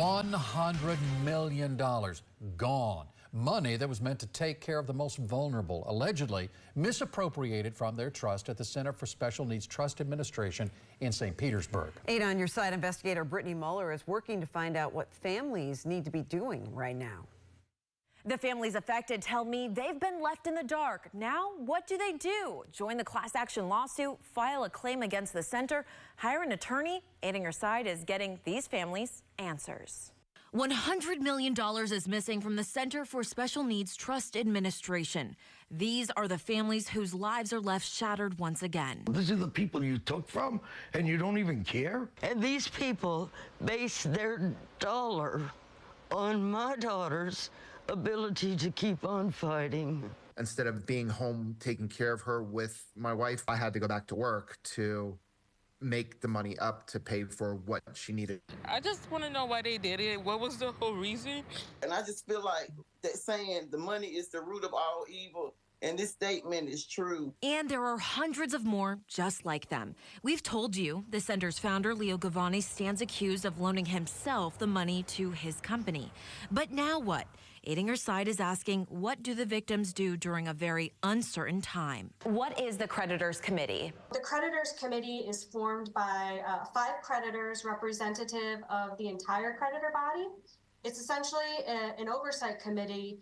$100 million gone. Money that was meant to take care of the most vulnerable, allegedly misappropriated from their trust at the Center for Special Needs Trust Administration in St. Petersburg. 8 on your side, investigator Brittany Muller is working to find out what families need to be doing right now. The families affected tell me they've been left in the dark. Now, what do they do? Join the class action lawsuit, file a claim against the center, hire an attorney? Aiding Your Side is getting these families answers. $100 million is missing from the Center for Special Needs Trust Administration. These are the families whose lives are left shattered once again. These are the people you took from, and you don't even care? And these people base their dollar on my daughter's ability to keep on fighting. Instead of being home taking care of her with my wife, I had to go back to work to make the money up to pay for what she needed. I just want to know why they did it. What was the whole reason? And I just feel like that saying the money is the root of all evil. And this statement is true. And there are hundreds of more just like them. We've told you the center's founder, Leo Gavani, stands accused of loaning himself the money to his company. But now what? Aiding Your Side is asking, what do the victims do during a very uncertain time? What is the Creditors Committee? The Creditors Committee is formed by 5 creditors representative of the entire creditor body. It's essentially an oversight committee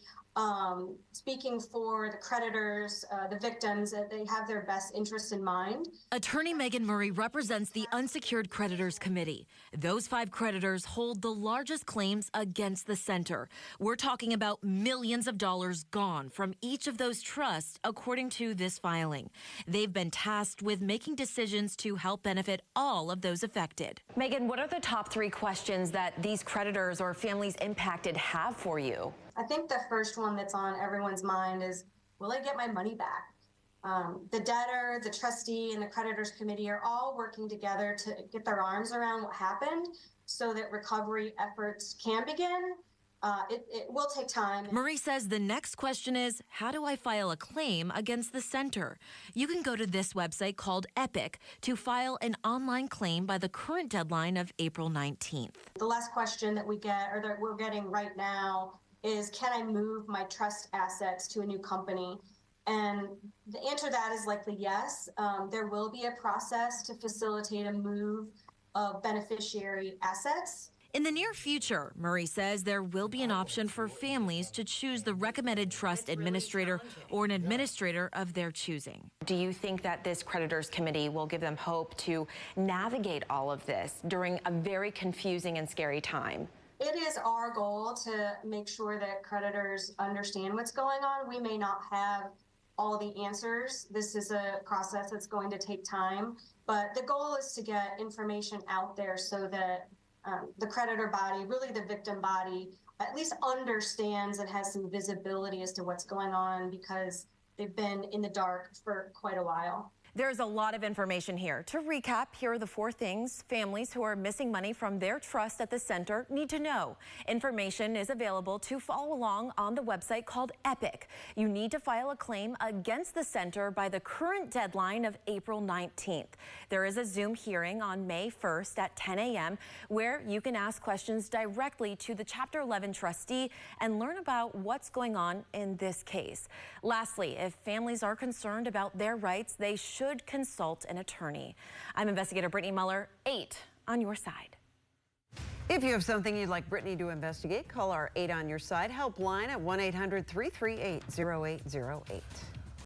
speaking for the creditors, the victims, that they have their best interests in mind. Attorney Megan Murray represents the Unsecured Creditors Committee. Those 5 creditors hold the largest claims against the center. We're talking about millions of dollars gone from each of those trusts, according to this filing. They've been tasked with making decisions to help benefit all of those affected. Megan, what are the top 3 questions that these creditors or families impacted have for you? I think the first one that's on everyone's mind is, will I get my money back? The debtor, the trustee, and the creditors committee are all working together to get their arms around what happened so that recovery efforts can begin. It will take time. Marie says the next question is, how do I file a claim against the center? You can go to this website called Epic to file an online claim by the current deadline of April 19th. The last question that we get, or that we're getting right now, is, can I move my trust assets to a new company? And the answer to that is likely yes. There will be a process to facilitate a move of beneficiary assets. In the near future, Murray says there will be an option for families to choose the recommended trust administrator or an administrator of their choosing. Do you think that this creditors committee will give them hope to navigate all of this during a very confusing and scary time? It is our goal to make sure that creditors understand what's going on. We may not have all the answers. This is a process that's going to take time, but the goal is to get information out there so that the creditor body, really the victim body, at least understands and has some visibility as to what's going on, because they've been in the dark for quite a while. There's a lot of information here. To recap, here are the 4 things families who are missing money from their trust at the center need to know. Information is available to follow along on the website called Epic. You need to file a claim against the center by the current deadline of April 19th. There is a Zoom hearing on May 1st at 10 a.m. where you can ask questions directly to the Chapter 11 trustee and learn about what's going on in this case. Lastly, if families are concerned about their rights, they should consult an attorney. I'm investigator Brittany Muller, 8 on your side. If you have something you'd like Brittany to investigate, call our 8 on your side helpline at 1-800-338-0808.